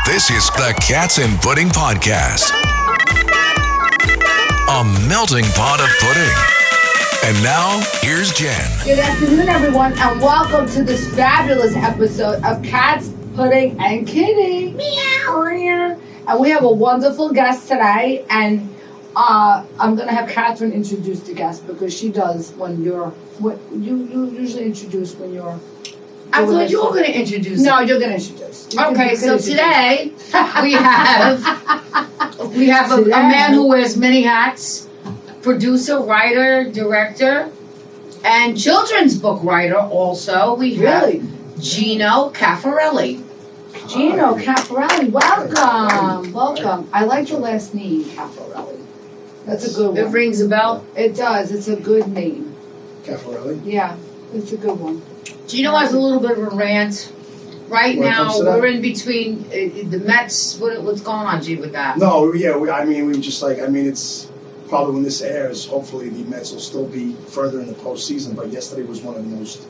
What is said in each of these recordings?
This is the Cats and Pudding Podcast. A melting pot of pudding. And now, here's Jen. Good afternoon, everyone, and welcome to this fabulous episode of Cats, Pudding, and Kitty. Meow. And we have a wonderful guest today, and I'm going to have Kathrine introduce the guest because she does when you're, you usually introduce when you're... I thought you were going to introduce No, it. you're going to introduce. Okay, so today we have a man who wears many hats, producer, writer, director, and children's book writer also. We have Gino Caffarelli. Gino Caffarelli, welcome. Welcome. I like your last name, Caffarelli. That's a good one. It rings a bell. It does. It's a good name. Caffarelli? Yeah, it's a good one. Gino has a little bit of a rant. Right When it now, comes to that? we're in between the Mets. What's going on, G, with that? No, yeah, it's probably when this airs, hopefully the Mets will still be further in the postseason, but yesterday was one of the most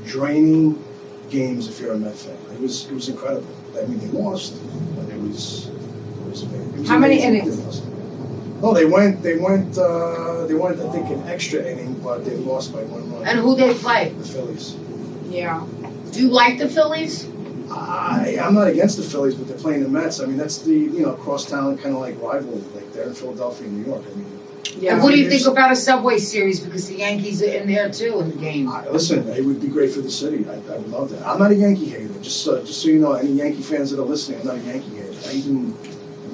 draining games if you're a Met fan. It was incredible. I mean, they lost, but it was amazing. How many innings? No, they went, I think, an extra inning, but they lost by 1 run. And who they play? The Phillies. Yeah. Do you like the Phillies? I'm not against the Phillies, but they're playing the Mets. I mean, that's the, cross-town kind of like rivalry. Like, they're in Philadelphia and New York. I mean, Yeah. And what do you think about a Subway Series? Because the Yankees are in there too in the game. Listen, it would be great for the city. I would love that. I'm not a Yankee hater. Just so you know, any Yankee fans that are listening, I'm not a Yankee hater.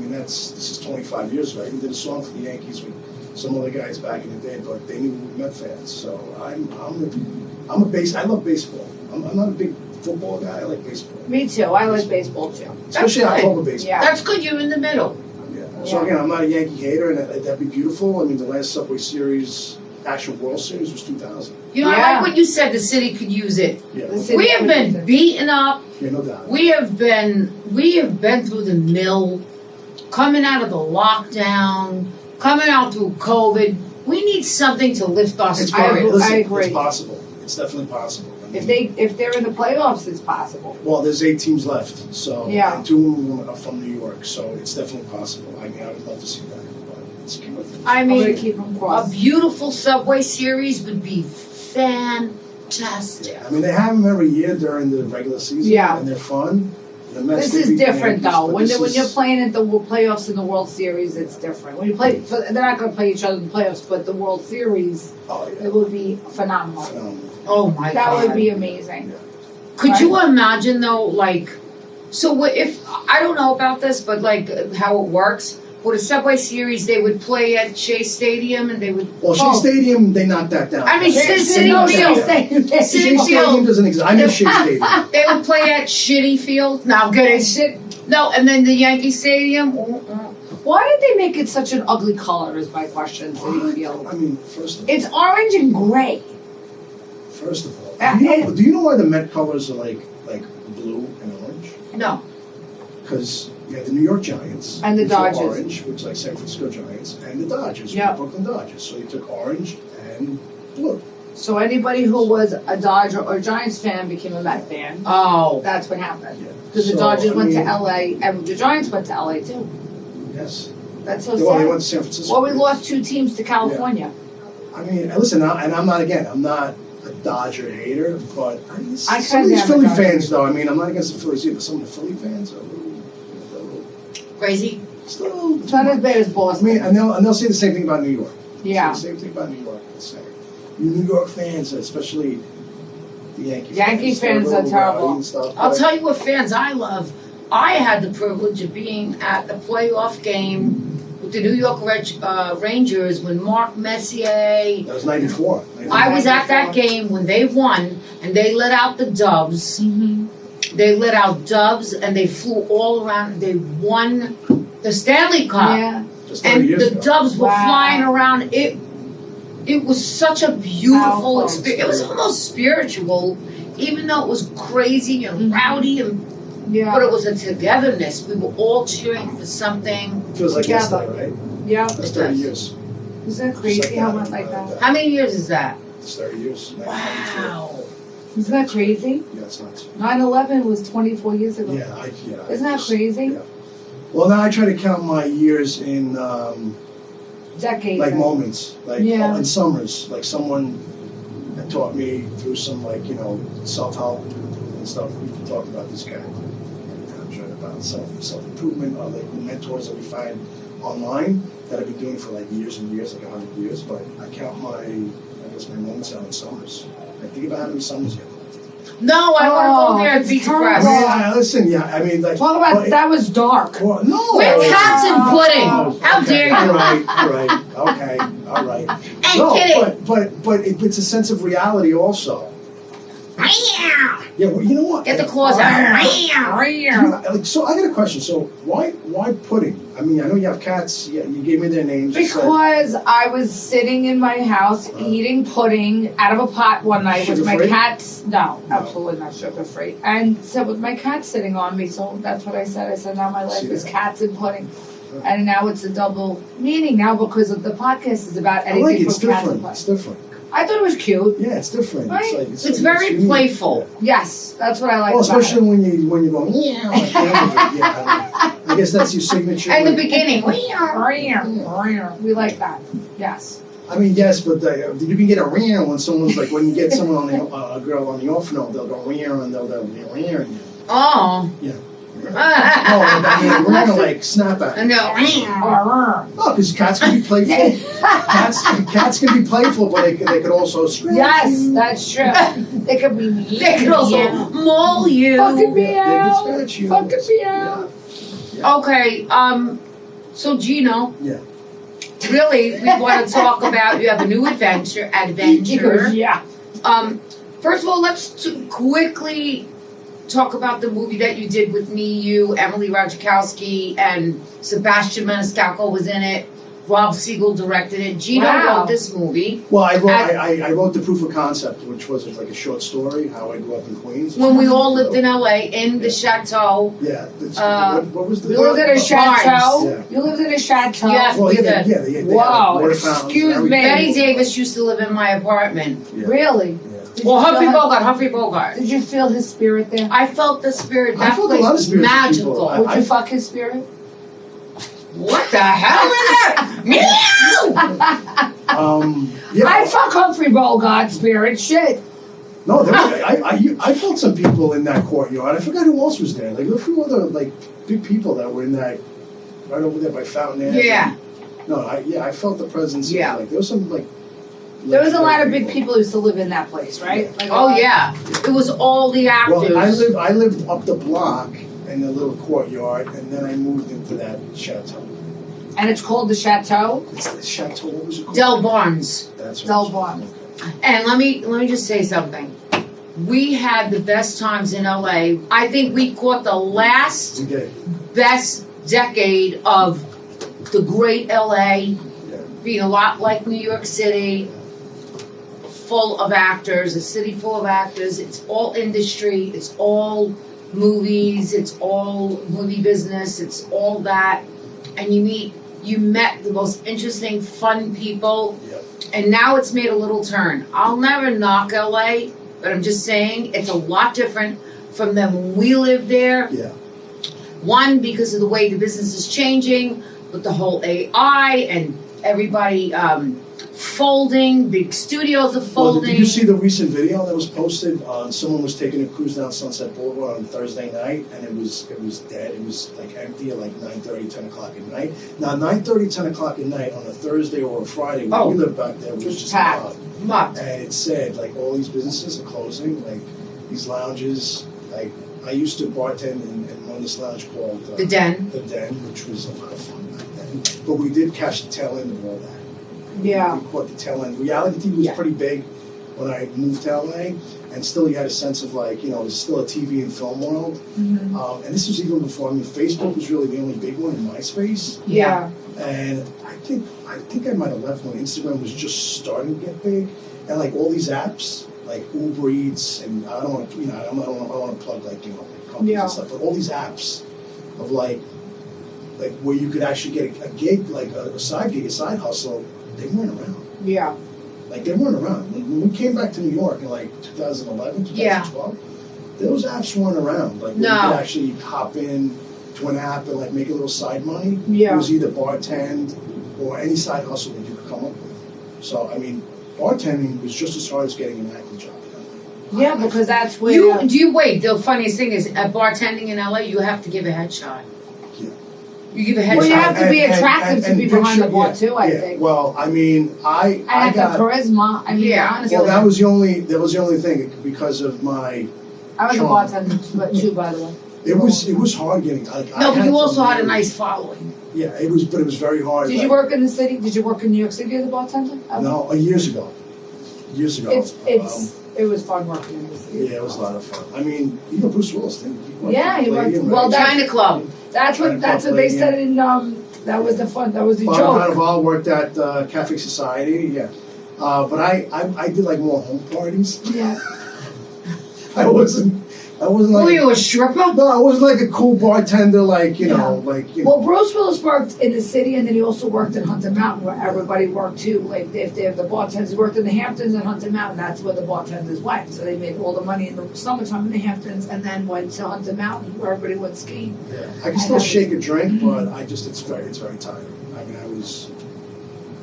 This is 25 years ago. I even did a song for the Yankees with some other guys back in the day, but they knew we were Met fans. So I love baseball. I'm not a big football guy. I like baseball. Me too. I like baseball too. Especially That's good. October baseball. Yeah. That's good. You're in the middle. Yeah. So again, I'm not a Yankee hater, and that'd be beautiful. I mean, the last Subway Series, actual World Series, was 2000. You know, I Yeah. like what you said. The city could use it. Yeah, The city- We have been beaten up. yeah, no doubt. We have been through the mill, coming out of the lockdown, coming out through COVID. We need something to lift our It's spirits. possible. Listen, I agree. It's possible. It's definitely possible. I mean, If they're in the playoffs, it's possible. well, there's 8 teams left, so Yeah. and 2 of them are from New York, so it's definitely possible. I mean, I would love to see that, but let's keep it. I I'm gonna mean, keep them a crossed. beautiful Subway Series would be fantastic. Yeah, I mean, they have them every year during the regular season, Yeah. and they're fun. The Mets, This they is beat the different Yankees, though. but When this you're is- playing at the playoffs in the World Series, it's different. When you play, they're not going to play each other in the playoffs, but the World Series, oh, yeah. it would be phenomenal. Phenomenal. Oh my That God. would be amazing. Could you imagine though, like, so what if, I don't know about this, but like how it works, with a Subway Series, they would play at Shea Stadium and they would, Well, Shea Stadium, they knocked that down. I mean, Shea City Field. Field. Shea City Stadium Field, doesn't exist. I miss Shea Stadium. they would play at Shitty Field. No, I'm kidding. No, and then the Yankee Stadium. Why did they make it such an ugly color? Is my question. City Field. I mean, first of all, It's orange and gray. do you know why the Met colors are like blue and orange? No. Because you have the New York Giants And the which are Dodgers. orange, which are like San Francisco Giants, and the Dodgers, Yeah. the Brooklyn Dodgers. So you took orange and blue. So anybody who was a Dodger or Giants fan became a Met fan. Oh. That's what happened. Yeah. Because the So, Dodgers I went to mean, LA and the Giants went to LA too. Yes. That's so Well, they sad. went to San Francisco. Well, we lost 2 teams to California. I mean, listen, I'm not a Dodger hater, but I some of kinda these am a Philly Dodger fans, hater. though. I mean, I'm not against the Phillies either. Some of the Philly fans are a little Crazy. still. It's not as bad as I Boston. mean, and they'll say the same thing about New York. Yeah. Say the same thing about New York. They'll say, you New York fans, especially the Yankee Fans they're are a little terrible. rowdy and stuff, I'll but- tell you what fans I love. I had the privilege of being at the playoff game with the New York Rangers when Mark Messier. That was 94. I was at that game when they won and they let out the doves. Mm-hmm. They let out doves and they flew all around. They won the Stanley Cup. Yeah. Just 30 And years the ago. doves were Wow. flying around. It was such a beautiful Powerful experience. It was almost spiritual, even though it was crazy and rowdy, and Yeah. but it was a togetherness. We were all cheering for something. Feels like Together. yesterday, right? Yeah. That's 30 years. Isn't that crazy how it went like that? How many years is that? It's 30 years. Wow. Isn't that crazy? Yeah, it's nuts. 9/11 was 24 years ago. Yeah, Isn't that crazy? Yeah. Well, now I try to count my years in Decades. like moments, like Yeah. in summers, like someone that taught me through some self-help and stuff. We can talk about this guy. I'm trying about self-improvement, or like mentors that we find online that I've been doing for like years and years, like 100 years. But I count my moments out in summers. Like, think about how many summers you have. No, I want to go there and it's be terrible. depressed. Well, listen, I mean, like. Talk about that was dark. Well, no. We're cats and pudding. How Okay, dare you? All right. Okay, all right. And kidding. But it's a sense of reality also. Yeah, well, you know what? Get the claws out. So I got a question. So why pudding? I mean, I know you have cats. Yeah, you gave me their names. You said- Because I was sitting in my house eating pudding out of a pot one night with my Sugar-free? cats. No, absolutely not sugar free. And so with my cat sitting on me, so that's what I said. I said now my life is cats and pudding. And now it's a double meaning now because of the podcast is about I anything like it. from It's cats and different. pudding. It's different. I thought it was cute. Yeah, it's different. Right? It's very unique. playful. Yes, that's what I like Well, about especially it. when you're going, yeah, like the end of it. Yeah, I guess that's your signature. In the like- beginning. We like that. Yes. I mean, yes, but you can get a ring when someone's like, when you get someone on the a girl on the off note, they'll go ring and they'll ring. Oh. Yeah. Oh, I mean, we're gonna like snap at. No. Oh, because cats can be playful. cats can be playful, but they could also scratch. Yes, you. that's true. They could be mean. They could also maul you. Fucking me They could out. scratch you. Fucking me out. Okay, so Gino, Yeah. really, we want to talk about, you have a new adventure. Yeah. First of all, let's quickly talk about the movie that you did with me, you, Emily Ratajkowski, and Sebastian Maniscalco was in it. Rob Siegel directed it. Gino Wow. wrote this movie. Well, I wrote the proof of concept, which was like a short story, how I grew up in Queens. When we all lived in LA, in the chateau. Yeah. what was the? You lived in a chateau? Yeah. You lived in a chateau? Yes. Well, we yeah, did. they had Wow, water fountains and excuse everything. me. Betty Davis used to live in my apartment. Yeah. Really? Yeah. Did you Well, feel Humphrey Bogart. Did you feel his spirit there? I felt the spirit. I That felt a place lot of was spirits in magical. people. Would you fuck his spirit? What the hell is that? Meow! Yeah. I fuck Humphrey Bogart spirit. Shit. No, there was, I felt some people in that courtyard. I forgot who else was there. Like a few other like big people that were in that right over there by Fountain Ave. Yeah. No, I felt the presence. Yeah. Of, like there was some like. There was a lot of big people who used to live in that place, right? Like, Oh yeah, it was all the actors. Well, I lived up the block in the little courtyard, and then I moved into that chateau. And it's called the Chateau? It's the chateau. What was it called? Del Barnes. That's Del right. Barnes. And let me just say something. We had the best times in LA. I think we caught the last Okay. best decade of the great LA, Yeah. being a lot like New York City, full of actors, a city full of actors. It's all industry, it's all movies, it's all movie business, it's all that. And you met the most interesting, fun people. Yep. And now it's made a little turn. I'll never knock LA, but I'm just saying it's a lot different from them when we lived there. Yeah. One, because of the way the business is changing with the whole AI and everybody folding, big studios are Well, folding. did you see the recent video that was posted? Someone was taking a cruise down Sunset Boulevard on Thursday night, and it was dead. It was like empty at like 9:30, 10 o'clock at night. Now 9:30, 10 o'clock at night on a Thursday or a Friday when Oh. we lived back there was just packed. gone. Muck. And it said like all these businesses are closing, like these lounges. Like I used to bartend in one of this lounge called The Den. The Den, which was a lot of fun back then. But we did catch the tail end of all that. Yeah. We caught the tail end. Reality TV was Yeah. pretty big when I moved to LA, and still you had a sense of like, you know, it's still a TV and film world. Mm-hmm. And this was even before, I mean, Facebook was really the only big one in MySpace. Yeah. And I think I might have left when Instagram was just starting to get big. And like all these apps, like Uber Eats, and I don't want to, you know, I don't want to plug like, you know, like companies Yeah. and stuff, but all these apps of like where you could actually get a gig, like a side gig, a side hustle, they weren't around. Yeah. Like, they weren't around. When we came back to New York in like 2011, 2012, those apps weren't around. Like, where you could actually hop in to an app and like make a little side money. Yeah. It was either bartend or any side hustle that you could come up with. So, I mean, bartending was just as hard as getting an acting job. Yeah, because that's where... Wait, the funniest thing is, at bartending in LA, you have to give a headshot. Yeah. You give a headshot. Well, you have to be attractive to be behind the bar, too, I yeah. think. Well, I mean, I got the charisma. I mean, honestly. Well, that was the only thing, because of my... I was a bartender, too, by the way. It was hard getting... No, but you also had a nice following. Yeah, it was very hard. Did you work in the city? Did you work in New York City as a bartender? No, years ago. It was fun working in the city. Yeah, it was a lot of fun. I mean, even Bruce Willis didn't he? He worked. Palladium, Well, right? China Club. That's what they said in. That was the fun. That was the Bob joke. Carnival worked at Cafe Society. Yeah, but I did like more home parties. Yeah. I wasn't like. Were you a stripper? No, I wasn't like a cool bartender, like you know. Well, Bruce Willis worked in the city, and then he also worked in Hunter Mountain, where everybody worked too. Like if the bartenders worked in the Hamptons and Hunter Mountain, that's where the bartenders went. So they made all the money in the summertime in the Hamptons, and then went to Hunter Mountain, where everybody went skiing. Yeah. I can still shake a drink, but it's very tiring. I mean, I was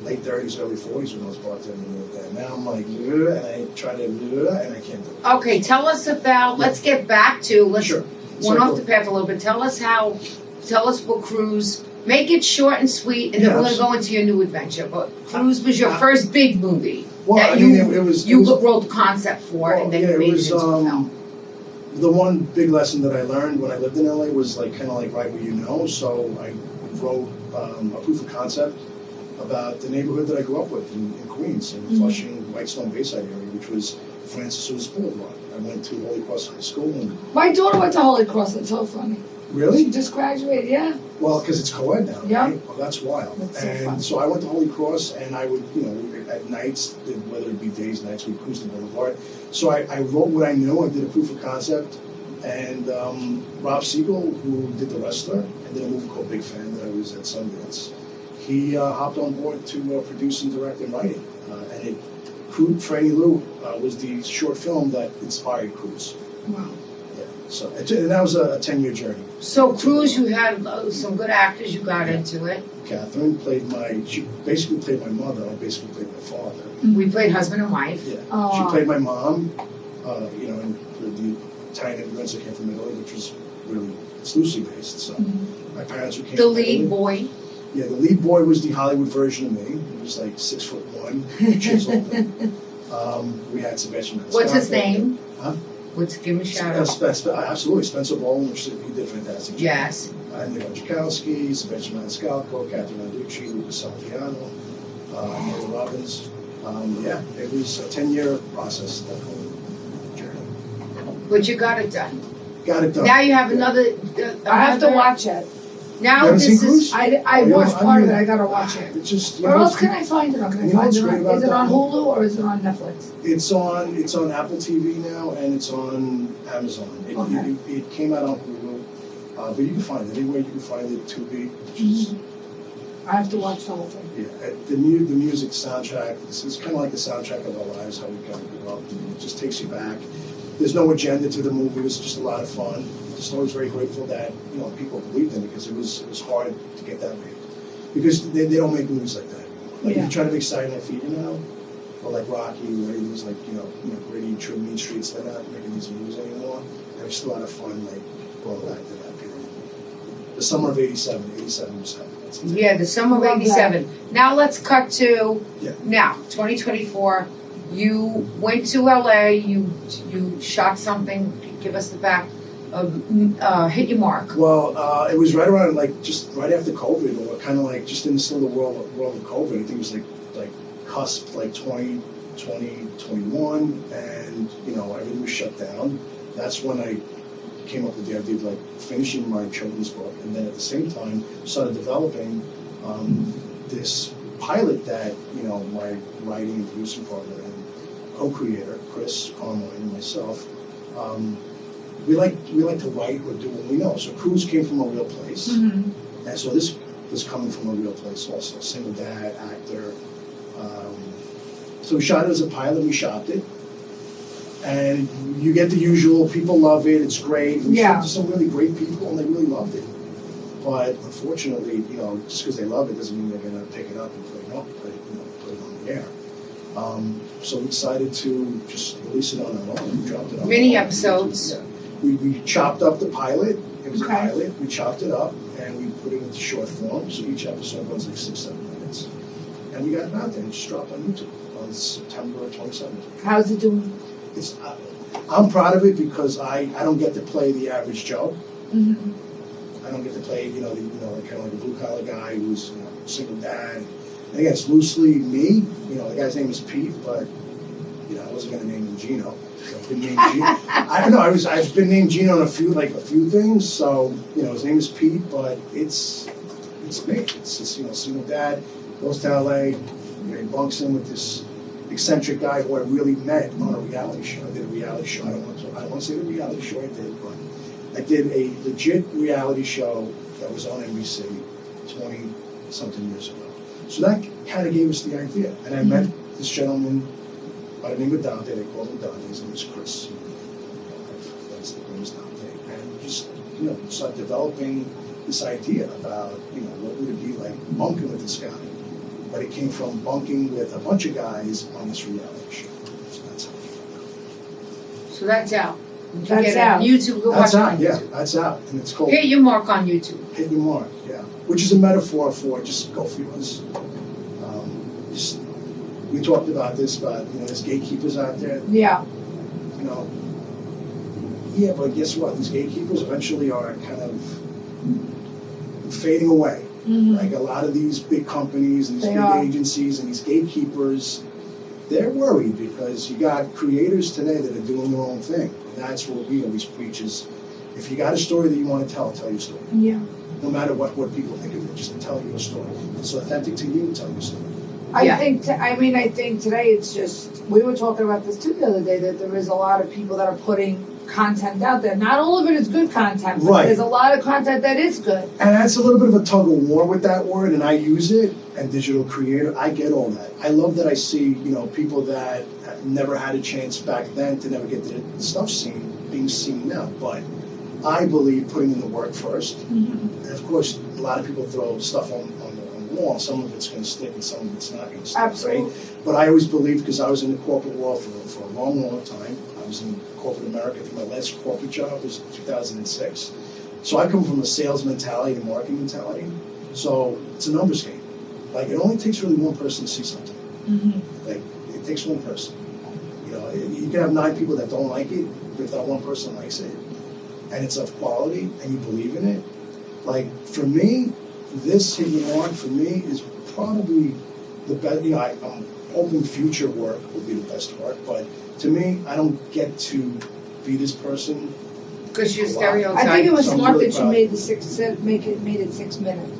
late 30s, early 40s when I was bartending there. Now I'm like, and I try to, and I can't do it. Okay, tell us about. Let's get back to. Let's Sure. one off the path a little bit. Tell us what Cruise. Make it short and sweet, and then we're gonna go into your new adventure. But Cruise was your first big movie. Well, that I mean, it was wrote the concept for, and then you made it into a film. The one big lesson that I learned when I lived in LA was like kind of like write what you know. So I wrote a proof of concept about the neighborhood that I grew up with in Queens, in Flushing, Whitestone Bayside area, which was Francis Lewis Boulevard. I went to Holy Cross High School. And My daughter went to Holy Cross. It's so funny. really? She just graduated. Yeah. Well, because it's co-ed now, Yeah. right? Well, that's wild. That's so fun. And so I went to Holy Cross, and I would, at nights, whether it be days, nights, we'd cruise the boulevard. So I wrote what I knew. I did a proof of concept. And Rob Siegel, who did The Wrestler, and did a movie called Big Fan that I was at Sundance, he hopped on board to produce and direct and write it. And Franny Lou was the short film that inspired Cruise. Wow. Yeah. So and that was a 10-year journey. So Cruise, you had some good actors. You got into it. Kathrine she basically played my mother. I basically played my father. We played husband and wife. Yeah. Oh. She played my mom. And the Italian immigrants that came from Italy, which was really loosely based. So my parents who came. The lead boy. Yeah, the lead boy was the Hollywood version of me. He was like 6'1", chiseled. We had Sebastian Maniscalco. What's his name? Huh? Give him a shout out. Absolutely, Spencer Bowling, which he did a fantastic job. Yes. Nick Ojkowski, Sebastian Maniscalco, Kathrine Narducci, Lucas Saltiano, Mary Robbins. It was a 10-year process, that whole journey. But you got it done. Got it done. Now you have another. I have to watch it. Now You haven't this seen is. Cruise? I watched part of it. I gotta watch it. It's just. Where else can I find it on? Can I You know find what's it great on? about Is it on that? Hulu or is it on Netflix? It's on Apple TV now, and it's on Amazon. It came out on Hulu, but you can find it anywhere. You can find it Tubi. I have to watch the whole thing. Yeah, the music soundtrack. It's kind of like the soundtrack of our lives, how we kind of grew up. It just takes you back. There's no agenda to the movie. It was just a lot of fun. Just always very grateful that people believed in it, because it was hard to get that made. Because they don't make movies like that anymore. Like, you try to make silent feature now, or like Rocky, where it was like gritty, true mean streets. They're not making these movies anymore. And it's still a lot of fun, like going back to that period. The summer of '87 was happening. Yeah, the summer of '87. Now let's cut to now 2024. You went to LA. You shot something. Give us the back. Hit your mark. Well, it was right around just right after COVID, or kind of like just in the still the world of COVID. I think it was like cusp 2021, and everything was shut down. That's when I came up with the idea of finishing my children's book, and then at the same time started developing this pilot that my writing and producing partner and co-creator Chris Carmine and myself. We like to write or do what we know. So Cruise came from a real place, and so this was coming from a real place also. Single dad, actor, So we shot it as a pilot, we shopped it. And you get the usual, people love it, it's great. We Yeah. showed it to some really great people and they really loved it. But unfortunately, just because they love it doesn't mean they're gonna pick it up and put it on the air. So we decided to just release it on our own. We dropped it on Mini our own. episodes. Yeah. We chopped up the pilot. It was Okay. a pilot. We chopped it up and we put it into short form. So each episode runs like 6-7 minutes. And we got it out there and just dropped on YouTube on September 27th. How's it doing? I'm proud of it because I don't get to play the average Joe. Mm-hmm. I don't get to play, kind of like a blue collar guy who's single dad. And again, it's loosely me. The guy's name is Pete, but I wasn't going to name him Gino. So I've been named Gino. I don't know. I've been named Gino on a few things. So his name is Pete, but it's me. It's just single dad, goes to LA. He bunks in with this eccentric guy who I really met on a reality show. I did a reality show. I don't want to say the reality show I did, but I did a legit reality show that was on NBC 20-something years ago. So that kind of gave us the idea. And I met this gentleman by the name of Dante. They called him Dante. His name is Chris. That's the name is Dante. And just, start developing this idea about, what would it be like bunking with this guy. But it came from bunking with a bunch of guys on this reality show. So that's how it came out. So that's out. You can That's get it on out. YouTube. Go That's watch it out, on yeah, YouTube. that's out. And it's called Hit your mark on YouTube. Hit Your Mark, yeah. Which is a metaphor for just go for yours. We talked about this, there's gatekeepers out there, Yeah. Yeah, but guess what? These gatekeepers eventually are kind of fading away. Mm-hmm. Like a lot of these big companies and these They big are. agencies and these gatekeepers, they're worried because you got creators today that are doing their own thing. And that's what we always preach is, if you got a story that you want to tell your story. Yeah. No matter what people think of it, just tell your story. It's authentic to you, tell your story. Yeah. I think today it's just, we were talking about this too the other day, that there is a lot of people that are putting content out there. Not all of it is good content, but Right. there's a lot of content that is good. And that's a little bit of a tug of war with that word, and I use it, and digital creator, I get all that. I love that I see, people that never had a chance back then to never get their stuff being seen now. But I believe putting in the work first. Mm-hmm. And of course, a lot of people throw stuff on the wall. Some of it's going to stick and some of it's not going to stick. Absolutely. Right? But I always believe, because I was in the corporate world for a long, long time. I was in corporate America. I think my last corporate job was 2006. So I come from a sales mentality and marketing mentality. So it's a numbers game. Like, it only takes really one person to see something. Mm-hmm. Like, it takes one person. You can have 9 people that don't like it, but if that one person likes it, and it's of quality, and you believe in it, like, for me, this Hit Your Mark, for me, is probably the best. I'm hoping future work will be the best work, but to me, I don't get to be this person. Because you're Wow. stereotyped. I think it was So I'm smart really that you proud. made it 6 minute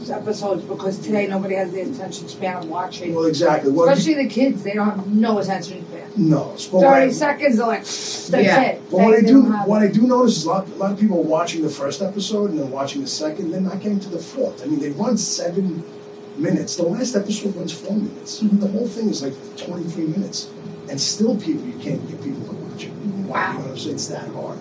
episodes, because today nobody has the attention span of watching. Well, exactly. Well, Especially the kids, they don't have no attention span. no. 30 seconds, they're like, that's Yeah. it. But what They I don't have it. do notice is a lot of people are watching the first episode and then watching the second, they're not getting to the fourth. I mean, they run 7 minutes. The last episode runs 4 minutes. Mhm. The whole thing is like 23 minutes. And still you can't get people to watch it. Wow. You know what I'm saying? It's that hard.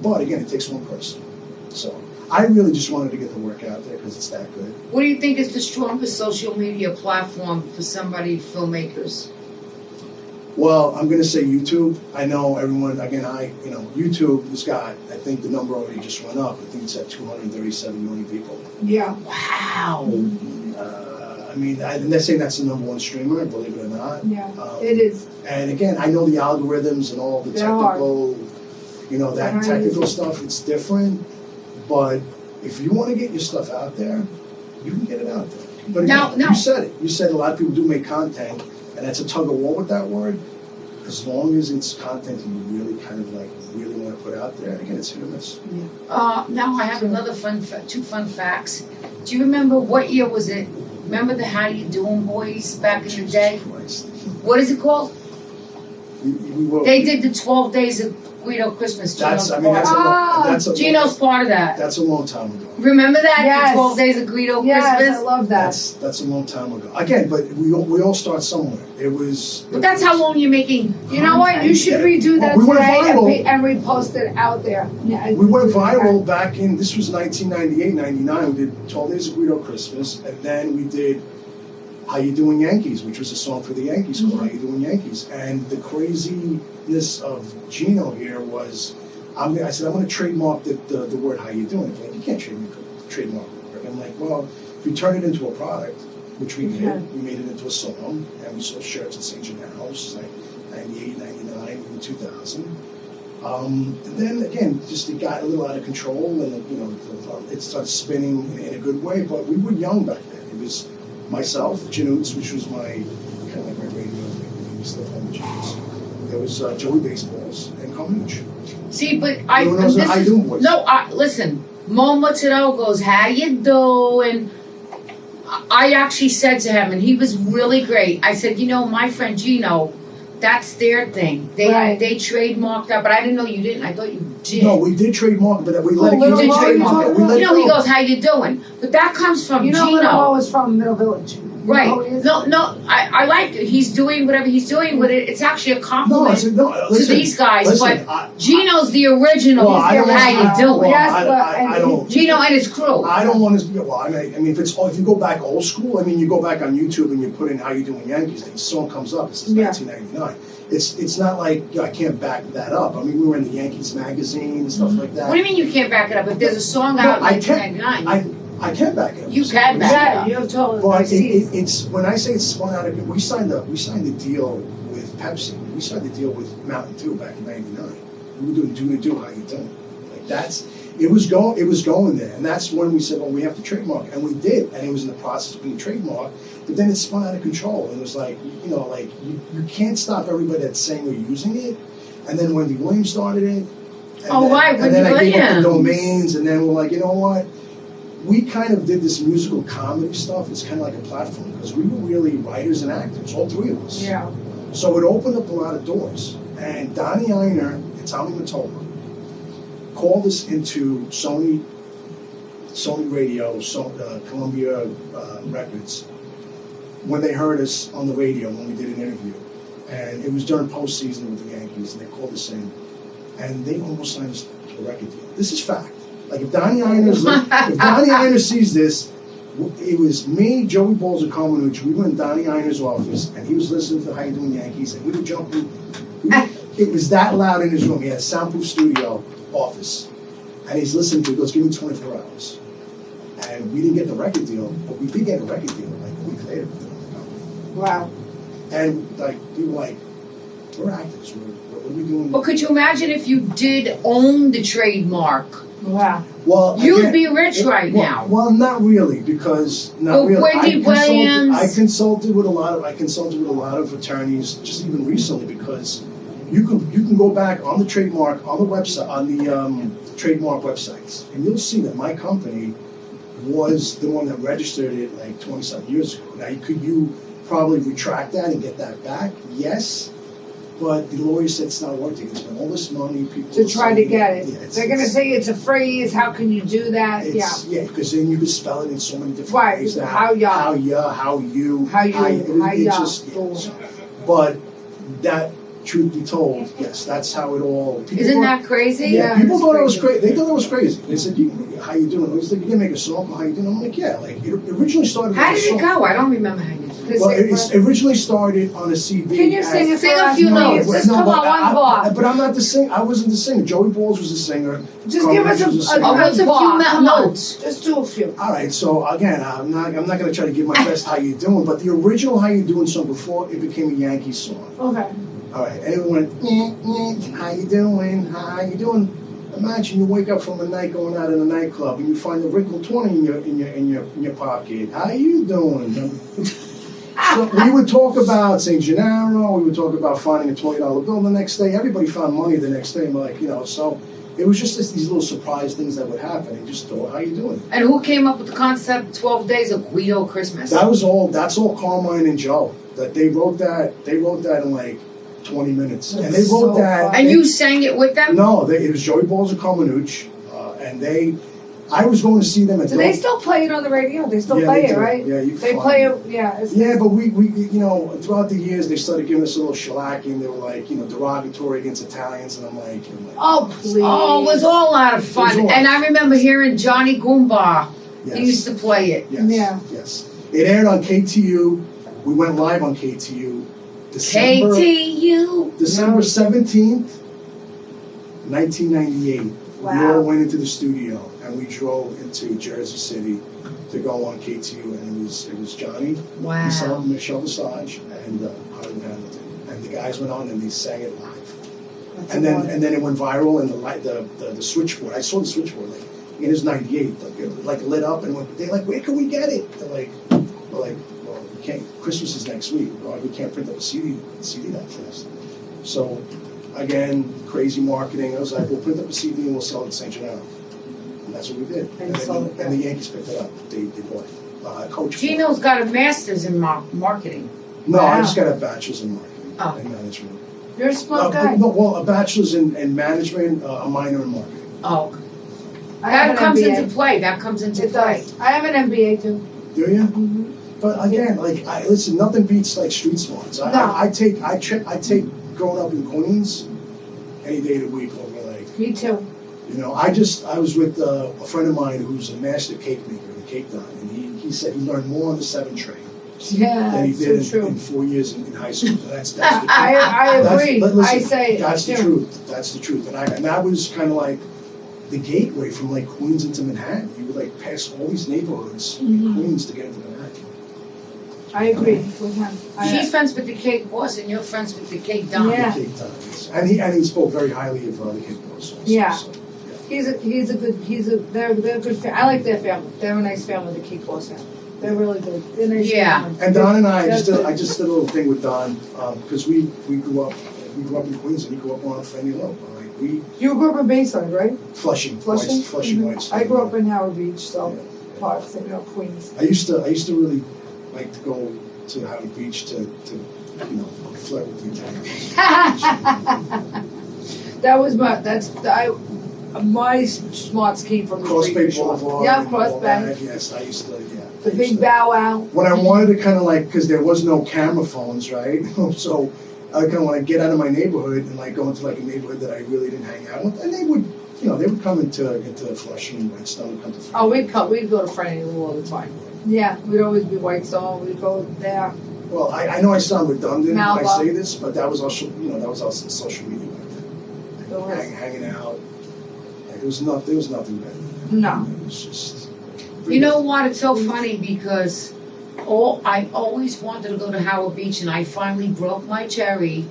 But again, it takes one person. So I really just wanted to get the work out there because it's that good. What do you think is the strongest social media platform for somebody, filmmakers? Well, I'm going to say YouTube. I know everyone, again, YouTube has got, I think the number already just went up. I think it's at 237 million people. Yeah. Wow. I'm not saying that's the number one streamer, believe it or not. Yeah, it is. And again, I know the algorithms and all the They're hard. technical, that They're technical hard. stuff, it's different. But if you want to get your stuff out there, you can get it out there. But again, No. you said it. You said a lot of people do make content, and that's a tug of war with that word. As long as it's content you really kind of really want to put out there, again, it's hit or miss. Now I have another two fun facts. Do you remember what year was it? Remember the How You Doin' boys back in the Jesus day? Christ. What is it called? We were, They did the 12 days of Guido Christmas. That's, Gino's I mean, part. that's a Gino's part of that. That's a long time ago. Remember that? Yes. The 12 Days of Guido Yes, Christmas? I love that. That's a long time ago. Again, but we all start somewhere. It was. But that's how long you're making. You know what? You should redo that We went today viral. and repost it out there. Yeah, We went viral back in, this was 1998, 99. We did 12 Days of Guido Christmas, and then we did How You Doing Yankees, which was a song for the Yankees called How You Doing Yankees. And the craziness of Gino here was, I said, I'm going to trademark the word How You Doing. Like, you can't trademark the word. I'm like, well, if you turn it into a product, which we did, we made it into a song, and we sold shirts at St. Gennaro's, like 98, 99, even 2000. And then again, just it got a little out of control, and it started spinning in a good way. But we were young back then. It was myself, Janoots, which was my kind of like my radio name, still on the Janoots. There was Joey Baseballs and Carmouche. See, but listen. Momo Tito goes, how you doing? I actually said to him, and he was really great. I said, my friend Gino, that's their thing. They trademarked that, but I didn't know you didn't. I thought you did. No, we did trademark, but we let it you go. did trademark it. He goes, how you doing? But that comes from Gino. Little is from Middle Village. Right. No, I like it. He's doing whatever he's doing with it. It's actually a compliment to these guys. Listen, but Gino's the original. Well, He's how you doing. I don't. Gino and his crew. I don't want to. Well, I mean, if you go back old school, I mean, you go back on YouTube and you put in How You Doing Yankees, the song comes up. It says 1999. It's not like I can't back that up. I mean, we were in the Yankees magazine and stuff like that. What do you mean you can't back it up? If there's a song out in 1999. I can back it up. You can back it up. You have told But it's when I say it's spun out of. We signed a deal with Pepsi. We signed a deal with Mountain Dew back in '99. We were doing Do How You Doing. Like it was going there, and that's when we said, well, we have to trademark, and we did, and it was in the process of being trademarked. But then it spun out of control, and it was like you can't stop everybody that's saying or using it. And then Wendy Williams started it. And then I gave up the domains, and then we're like, you know what? We kind of did this musical comedy stuff. It's kind of like a platform because we were really writers and actors, all three of us. Yeah. So it opened up a lot of doors. And Donnie Einer and Tommy Mottola called us into Sony Radio, Columbia Records, when they heard us on the radio when we did an interview. And it was during postseason with the Yankees, and they called us in, and they almost signed us to a record deal. This is fact. Like if Donnie Einer sees this, it was me, Joey Balls, and Carmouche. We were in Donnie Einer's office, and he was listening to How You Doing Yankees, and we were jumping. It was that loud in his room. He had a soundproof studio office, and he's listening to it. He goes, give me 24 hours. And we didn't get the record deal, but we did get a record deal like a week later. Wow. And like we were like, we're actors. What are we doing? But could you imagine if you did own the trademark? Wow. Well, you'd be rich right now. Well, not really, because I consulted with a lot of attorneys just even recently, because you can go back on the trademark on the website on the trademark websites, and you'll see that my company was the one that registered it like 20-something years ago. Now, could you probably retract that and get that back? Yes. But the lawyer said it's not worth it. It's been all this money. People to try to get it. Yeah, they're going to say it's a phrase. How can you do that? Yeah, because then you could spell it in so many different ways. How you. But that, truth be told, yes, that's how it all. Isn't that crazy? Yeah, people thought it was crazy. They thought it was crazy. They said, "How you doing?" I was like, "You can make a song. How you doing?" I'm like, "Yeah." Like it originally started. How did it go? I don't remember how you did. Well, it originally started on a CD. Can you sing it? Sing a few notes. Just come on, one bar. But I'm not the singer. I wasn't the singer. Joey Balls was the singer. Just give us a few notes. Just do a few. All right. So again, I'm not going to try to give my best "How You Doing," but the original "How You Doing" song before it became a Yankee song. Okay. All right. And it went, "How you doing? How you doing?" Imagine you wake up from a night going out in a nightclub and you find a wrinkled 20 in your pocket. How you doing? So we would talk about St. Gennaro. We would talk about finding a $20 bill the next day. Everybody found money the next day. So it was just these little surprise things that would happen. And just thought, how you doing? And who came up with the concept 12 Days of Guido Christmas? That's all Carmine and Joe. That they wrote that in like 20 minutes. And That's they wrote so that. fun. And you sang it with them? No, it was Joey Balls and Carmenucci, and I was going to see them at Do they still play it on the radio? They still play they it, do. right? Yeah, you They can play find it, yeah. Yeah, but we, throughout the years, they started giving us a little shellacking. They were like, derogatory against Italians, and I'm like, Oh, please. Oh, it was all a lot of It was fun. all- And I remember hearing Johnny Goomba. yes, He used to play it. yes, Yeah. yes. It aired on KTU. We went live on KTU. December KTU. 17th, 1998. We Wow. all went into the studio and we drove into Jersey City to go on KTU, and it was Johnny, Wow. Michelle Visage, and Harlem Hamilton, and the guys went on and they sang it live. That's And wonderful. then it went viral, and the switchboard. I saw the switchboard like it is '98. Like, it like lit up, and they're like, "Where can we get it?" We're like, "Well, we can't. Christmas is next week. Well, we can't print up a CD that fast." So again, crazy marketing. I was like, "We'll print up a CD and we'll sell it at St. Gennaro." And that's what we did. And you sold it, and the Yankees picked it up. They bought it. Coach. Gino's got a master's in marketing. No, I Wow. just got a bachelor's in marketing Oh. and management. You're a smart guy. No, well, a bachelor's in management, a minor in marketing. Oh, I have that an comes MBA. into play. That comes into It play. does. I have an MBA too. Do you? Mm-hmm. But again, listen, nothing beats like Streetsmarts. No. I take growing up in Queens any day of the week over like, Me too. I was with a friend of mine who's a master cake maker, a cake done, and he said he learned more on the 7 train Yeah, than he it's did so true. in 4 years in high school. So that's the truth. I That's- agree. but listen, I say that's the too. truth. That's the truth. And that was kind of like the gateway from like Queens into Manhattan. You would like pass all these neighborhoods in Mhm. Queens to get into Manhattan. I agree with him. She's friends with the cake boss, and you're friends with the cake don. Yeah. The cake times. And he spoke very highly of the cake boss also. Yeah. So, He's a good they're a good family. I like their family. They're a nice family, the Key Boss family. They're really good. They're nice Yeah. family. And Don and I That's just did, good. I just did a little thing with Don because we grew up in Queens and he grew up on Fanny Low. Like You grew up in Bayside, right? Flushing, Flushing? Flushing Mhm. Whites. I grew up in Howard Beach, so Yeah. parts, Queens. I used to really like to go to Howard Beach to flirt with the Italians. That was my smarts came from the Cross street Bay for sure. Boulevard. Yeah, and Cross all Bay. that. Yes, I used to. Yeah. The I used big to- bow wow. When I wanted to kind of like, because there was no camera phones, right? So I kind of want to get out of my neighborhood and like go into like a neighborhood that I really didn't hang out with, and they would come into Flushing, Whitestone, would come to. Oh, we'd go to Franny Lou all the time. Yeah, we'd always be Whitestone. We'd go there. Well, I know I sound redundant when I Malva. say this, but that was also social media back then. There was- Hanging out. Like, there was nothing better. No. It was just. You know what? It's so funny because I always wanted to go to Howard Beach, and I finally broke my cherry.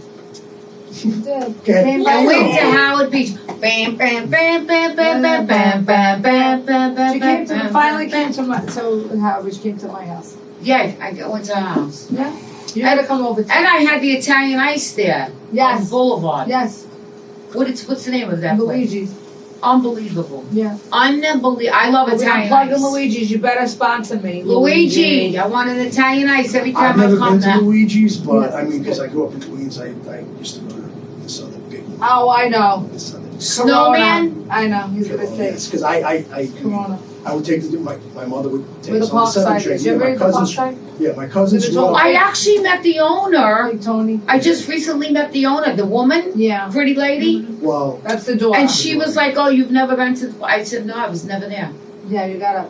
You did. Okay. Came I back went home. to Howard Beach. Bam, bam, bam, bam, bam, bam, bam, bam, bam, bam, bam. She came to bam, finally bam, came to my Howard. She came to my house. Yeah, I went to her house. Yeah. You had to come over. To And I had the Italian ice there. Yes. On Boulevard. Yes. What's the name of that place? Luigi's. Unbelievable. Yeah. Unbelievable. I love I'm Italian plugging ice. Luigi's. You better sponsor me. Luigi. I want an Italian ice every I've time I never come been to there. Luigi's, but Yeah, I mean, it's because good. I grew up in Queens, I used to go to this other big one. Oh, I know. This other. Snowman? Corona. I know. He's gonna say Yes, because I Corona. would take my mother would take Where the us on the park 7 side train. is. You Yeah, ever my eat the park cousins. side? Yeah, my cousins. With the grew up- I actually met the owner. Hey, Tony. I just recently met the owner, the woman, Yeah. pretty lady. Well, That's the door. And she was like, "Oh, you've never been to?" I said, "No, I was never there." Yeah,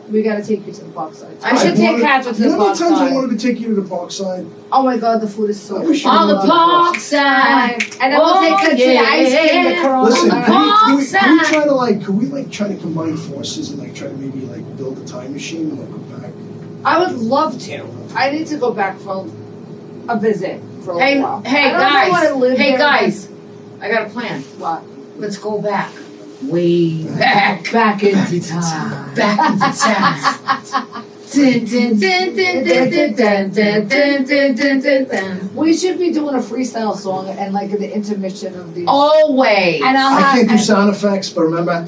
we gotta take you to the park side. I I should take wanted- Catherine to You the know how park many times I side. wanted to take you to the park side? Oh my God, the food is so I good. wish you On the were park side. And then we'll take her to the ice cream, the yeah. Corona. Listen, All right. can we side. try to try to combine forces and like try to maybe like build a time machine and like go back? I would love to. I need to go back for a visit for a Hey, while. hey I don't know if I wanna guys, live hey there. guys, I got a plan. What? Let's go back, way back, Back into time. back into time. Dun, dun, dun, dun, dun, dun, dun, dun, dun, dun, dun, dun. We should be doing a freestyle song and like the intermission of these. Always. And I'll I have, can't do sound effects, but remember, and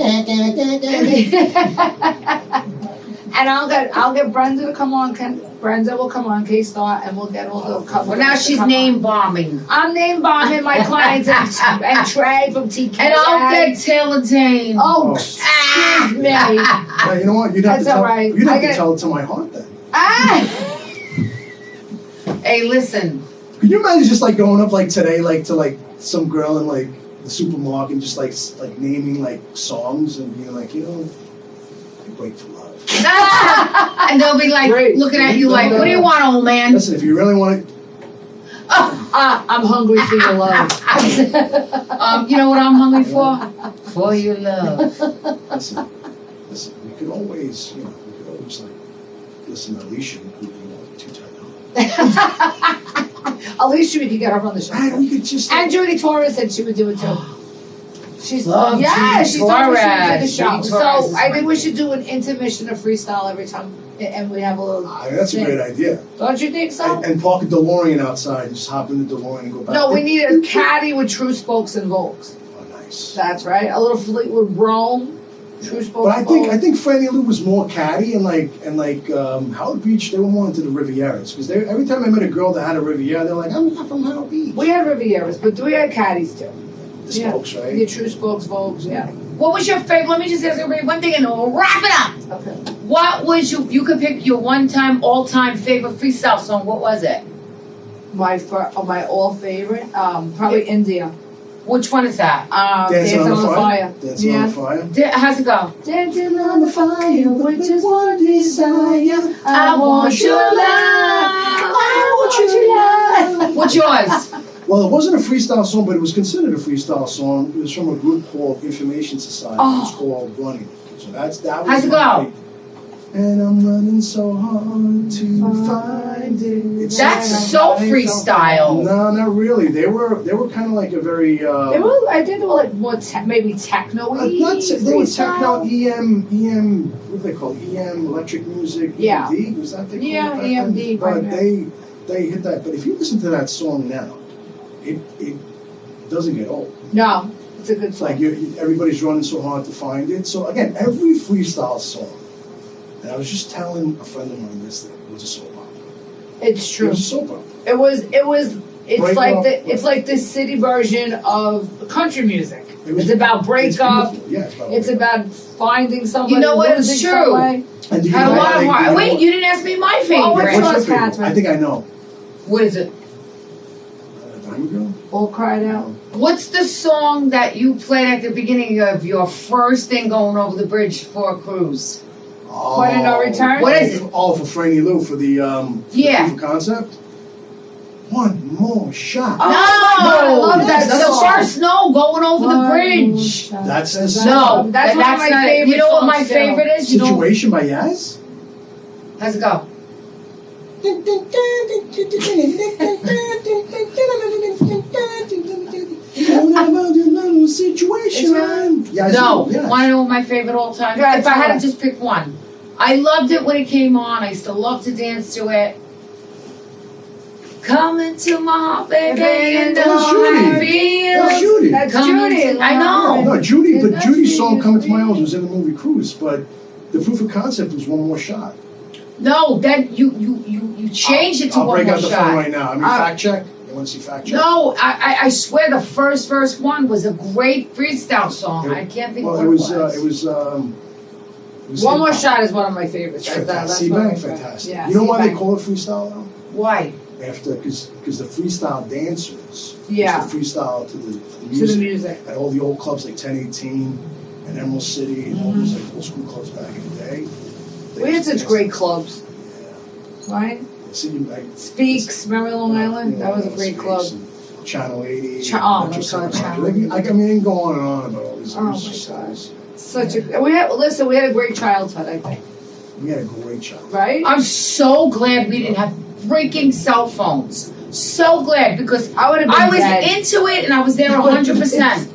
I'll get Brenda to come on. Brenda will come on K-Star and we'll get all the couple. Well, now she's name bombing. I'm name bombing my clients and Trey from TK. And I'll get Taylor Dane. Oh, excuse me. Yeah, you know what? You'd have That's to tell. all right. You'd have to tell it to my heart then. Ah! Hey, listen. Could you imagine just like going up like today, like to like some girl in like the supermarket, and just like naming like songs and being like, I wait for love. And they'll be like Great. looking at you like, what do you want, old man? Listen, if you really want to, I'm hungry for your love. You know what I'm hungry for? For your love. listen, we could always, like listen to Alicia, who two times. Alicia, we could get her on the show. Right, we could just. And Judy Torres said she would do it too. She's Love yeah, Judy she's told me she would do the Torres. show. Judy Torres So is I think we should do an intermission of freestyle every time, and we have a little. That's a thing. great idea. Don't you think so? And park a DeLorean outside, just hop in the DeLorean and go back. No, we need a caddy with true spokes and Volks. Oh, nice. That's right. A little Fleetwood Rome, true spokes. But I and think Franny Lou was more catty, and Howard Beach, they were more into the Rivieras, because every time I met a girl that had a Riviera, they're like, I'm not from Howard Beach. we had Rivieras, but we had caddies too. The spokes, right? Yeah, true spokes, Volks. Yeah. What was your favorite? Let me just ask everybody one thing and we'll wrap it up. Okay. What was you could pick your one-time, all-time favorite freestyle song. What was it? My all favorite, probably India. Which one is that? Dancing on the Fire. Dancing on the Fire. How's it go? Dancing on the fire with just one desire. I want your love. I want your love. What's yours? Well, it wasn't a freestyle song, but it was considered a freestyle song. It was from a group called Information Society. It was called Running. So that was. How's it go? And I'm running so hard to find it. That's so freestyle. No, not really. They were kind of like a very. I think they were like more maybe techno-y. They were techno, EM. What do they call it? EM, electric music. Yeah. EMD. Was that they called Yeah, it back EMD, then? But right. they hit that. But if you listen to that song now, it doesn't get old. No, it's a good It's song. like everybody's running so hard to find it. So again, every freestyle song. And I was just telling a friend of mine this, that it was a soap opera. It's It true. was a soap opera. It's Break like up. it's like the city version of country music. It It's about breakup. beautiful. Yeah, It's about finding somebody. You know what? It's losing true. somebody. And do you Had a know lot of like, heart. Wait, you didn't ask me my Oh, favorite. which What's your one's favorite? Kathrine? I think I know. What is it? Diamond Girl? All cried out. What's the song that you played at the beginning of your first thing going over the bridge for a cruise? Point of no return? What is it? Oh, for Franny Lou for the Yeah. proof of concept. One more shot. Oh, No! I love that the song. first no going over the bridge. That's the No, song. That's one of my not it. favorite You know what my songs, too. favorite is? You know, Situation by Yaz. how's it go? Situation. Yes, No, yes. want to know what my favorite all time? Yeah, If I had tell to just pick one, I loved it when it came on. I still love to dance to it. Come into my heart, baby, and That's know Judy. how I feel. That's Judy. That's Come Judy. into- I know. No, Judy, but That's Judy's song Judy. "Coming to My Arms" was in the movie Cruise, but the proof of concept was "One More Shot." No, that you changed it to I'll one break more out the shot. phone right now. I mean, fact check. You want to see fact check? No, I swear the first one was a great freestyle song. I can't think Well, of it what was. It was. One More Shot is one of my favorites. Fantastic. That's See, one of bang, my favorites. fantastic. Yeah, You know why they C-Bang. call it freestyle though? Why? After, because the freestyle dancers Yeah. used to freestyle to the To music. the music. At all the old clubs like 1018 and Emerald City and all those like old school clubs back in the day. They We had used to such dance great to- clubs, right? Yeah. See, like, Speaks, remember Long Island? yeah, That was a yeah, great Speaks club. and Channel 80. Oh my Metro God, 700. Channel Like, 80. I mean, go on and on about all these. Oh my gosh. Such a we had a great childhood, I think. We had a great child. Right? I'm so glad we didn't have freaking cell phones. So glad because I would have been I was dead. into it and I was there 100%.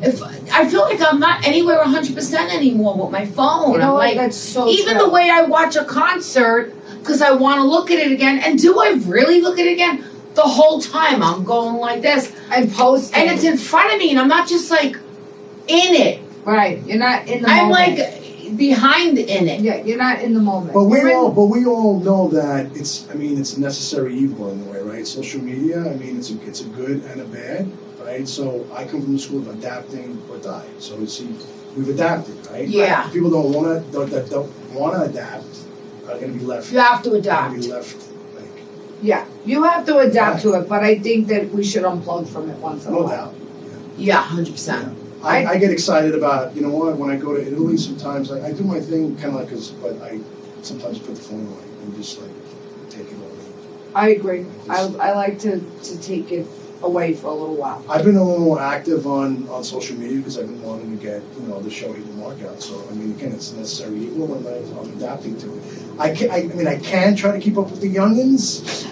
If I feel like I'm not anywhere 100% anymore with my phone. You know I'm what? like, That's so even true. the way I watch a concert because I want to look at it again. And do I really look at it again? The whole time I'm going like this, and posting. and it's in front of me, and I'm not just like in it. right. You're not in the I'm moment. like, behind in it. Yeah, you're not in the moment. But we You're in- all know that it's a necessary evil in a way, right? Social media, I mean, it's a good and a bad, right? So I come from the school of adapting or die. So we've adapted, right? Yeah. People that don't wanna adapt are gonna be left. You have to Gonna adapt. be left like Yeah, you have to adapt to it, but I think that we should unplug from it once in a no while. doubt. Yeah, 100%. I get excited about, you know what, when I go to Italy sometimes, I do my thing kind of like, but I sometimes put the phone away and just like take it away. I agree. I like to take it away for a little while. I've been a little more active on social media because I've been wanting to get, the show Evil Mark out. So, I mean, again, it's a necessary evil and I'm adapting to it. I can try to keep up with the youngins,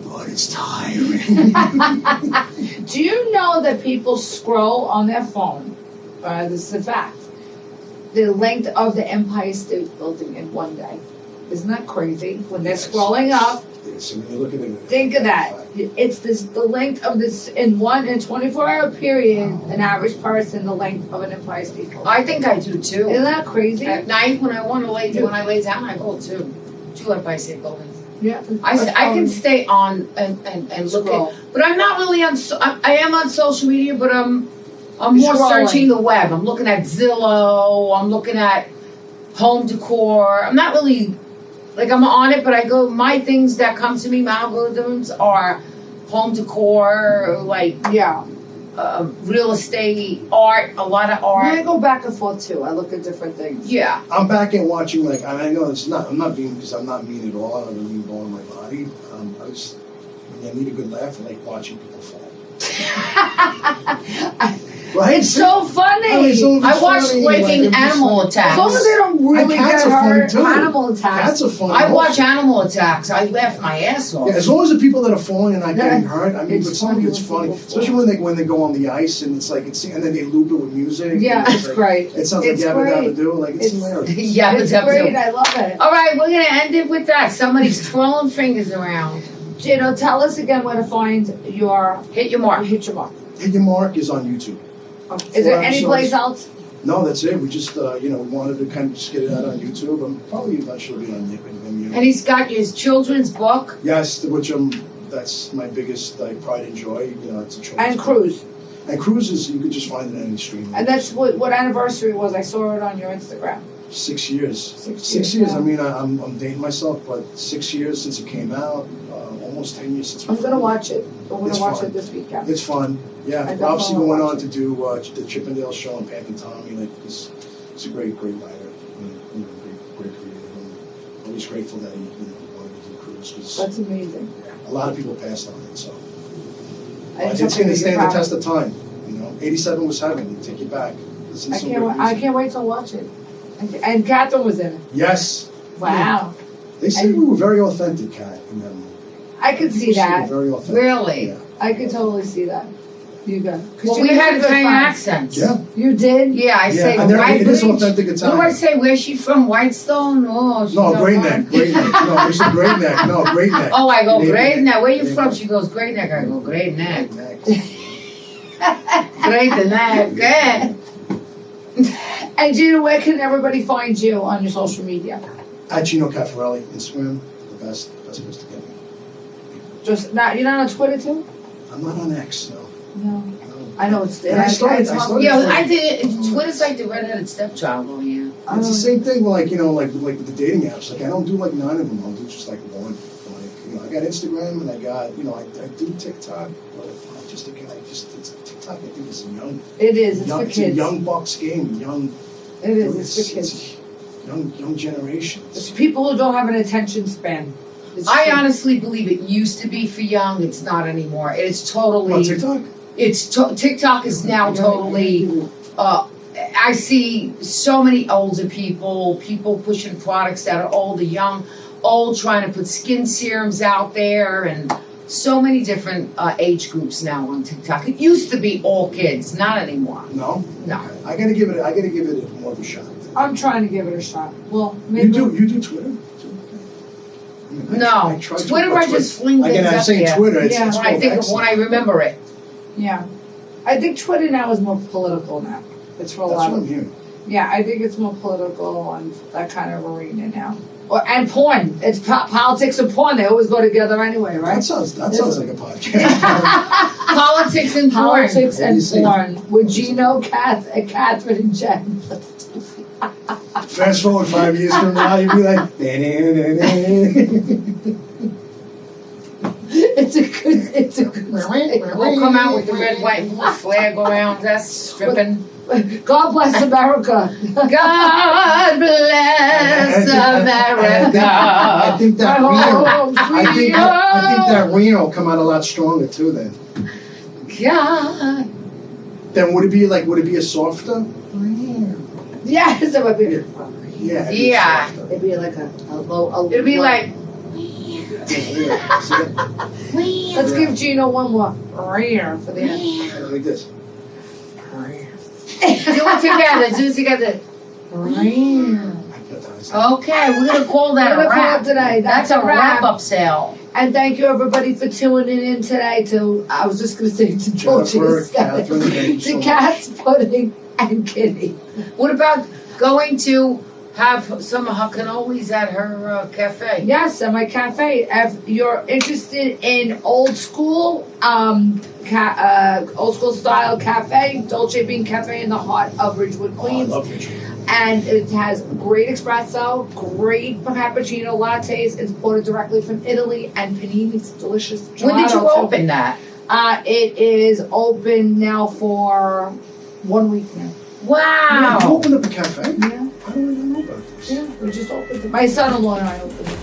but it's tiring. Do you know that people scroll on their phone? This is a fact. The length of the Empire State Building in one day. Isn't that crazy? When they're Yes. scrolling up, So when you look at it, think of that. It's the length of this in 24-hour period. An average person, the length of an Empire State Building. I think I do too. Isn't that crazy? At night when I lay down, I go too. Two Empire State Buildings. Yeah. I can stay on and look Scroll. at, but I'm not really on. I am on social media, but I'm more Scrolling. searching the web. I'm looking at Zillow. I'm looking at home decor. I'm not really like I'm on it, but I go. My things that come to me, my algorithms are home decor, like Yeah. real estate, art, a lot of art. I go back and forth too. I look at different things. Yeah. I'm back at watching, like, I know I'm not being, because I'm not mean at all, I don't really mean blowing my body. When I need a good laugh, I like watching people fall. Right? It's so funny. I mean, so I watch funny, Flaking like, I'm just Animal like- As long as Attacks. they don't really And cats get are funny, hurt, too. animal attacks. Cats are funny. I watch Animal Attacks. I laugh my ass off. Yeah, as long as the people that are falling and not getting hurt, I mean, It's but some of funny it's when funny, people fall. especially when they go on the ice and it's like and then they loop it with music. Yeah, and it's like, great. It sounds It's like Yabba great. Dabba Doo, like it's It's- hilarious. Yeah, It's but great. I love it. all right, we're gonna end it with that. Somebody's twirling fingers around. Gino, tell us again where to find your Hit your mark. Hit your mark. Hit Your Mark is on YouTube. Is there Four any episodes. place else? No, that's it. We just, we wanted to kind of just get it out on YouTube. I'm probably eventually be on Vimeo. And he's got his children's book. Yes, which that's my biggest pride and joy. It's a choice. And Cruise. And cruises, you could just find it on any stream. And that's what anniversary was. I saw it on your Instagram. 6 years. 6 years. years, yeah. I mean, I'm dating myself, but 6 years since it came out. Almost 10 years since. I'm gonna watch it. I'm gonna It's watch fun. it this weekend. It's fun. Yeah, I we're obviously definitely going watch on it. to do the Chippendale show on Panther Tommy. Like, he's a great writer. Great creator. I'm always grateful that he wanted to do cruise because That's amazing. a lot of people passed on it. So And it's something going to that stand you're the proud test of time. 87 was heaven. Take you back. Listen to I some can't. good I music. can't wait to watch it. And Kathrine was in it. Yes, Wow. they said we were very authentic, Kat, in that movie. I could see People said that. we were very authentic. Really? Yeah. I could totally see that. You go. 'Cause Well, you we guys had are good Italian friends. accents. Yeah. You did? Yeah, I say and it is Whitebridge. authentic What do I Italian. say? Where's she from? Whitestone? Oh, she's No, not Great from- Neck. No, there's a Great Neck. No, Great Neck. Oh, I go Great Great Neck. Neck. Where you Great from? Neck. She goes Great Neck. I go Great Neck. Great Neck. Great Neck. Good. And Gino, where can everybody find you on your social media? At Gino Caffarelli, Instagram, the best place to get me. Just not. You're not on Twitter too? I'm not on X, no. No. No. I know it's. And I started- it's I hard. started- Yeah, I did. Twitter's like the redheaded stepchild. Oh yeah. It's the same thing, like with the dating apps. Like I don't do like 9 of them. I'll do just like one. Like I got Instagram and I got I do TikTok, but I just again it's TikTok. I think is a young. It is. It's for It's a kids. young bucks game. Young. It is. It's for kids. It's young generations. It's people who don't have an attention span. It's I true. honestly believe it used to be for young. It's not anymore. It's totally. What, TikTok? TikTok is now totally. I see so many older people pushing products that are old, young, old, trying to put skin serums out there, and so many different age groups now on TikTok. It used to be all kids, not anymore. No. No. I gotta give it more of a shot. I'm trying to give it a shot. Well, maybe. You do Twitter? too? I mean, No, I try to, Twitter, but I just fling things Again, I'm up saying there. Twitter. It's, Yeah. it's When I called think X of when now. I remember it. Yeah. I think Twitter now is more political now. It's for a That's lot what I'm of. hearing. Yeah, I think it's more political and that kind of arena now. And porn. It's politics and porn. They always go together anyway, right? That sounds like a podcast. Politics and porn. Politics What do and you see? porn with Gino, Catherine, and Jen. Fast forward 5 years from now, you'd be like, It's a good. We'll come out with the red, white, and blue flag around us, stripping. God bless America. God bless America. I think that Oh, Reno. I think that Reno will come out a lot stronger too. Then God. would it be a softer? Yes, it would be. Yeah. Yeah. It'd be like a low. It'll be like, Let's give Gino one more. Rare for the end. like this. do it together. Rare. Okay, we're gonna call that We're a gonna call wrap. it today. That's a wrap-up sale. And thank you everybody for tuning in today to, I was just gonna say to Dolce Jennifer, Catherine, thank you so to much. Cats, Pudding, and Kitty. What about going to have some cannolis at her cafe? Yes, at my cafe. If you're interested in old school style cafe, Dolce Bean Cafe in the heart of Ridgewood, Oh, I Queens. love Richard. And it has great espresso, great cappuccino lattes. It's imported directly from Italy, and panini's delicious. When did you gelato, too. open that? It is open now for 1 week now. Wow. You opened up a cafe? Yeah, I don't even know about this. yeah. We just opened it. My son-in-law and I opened it.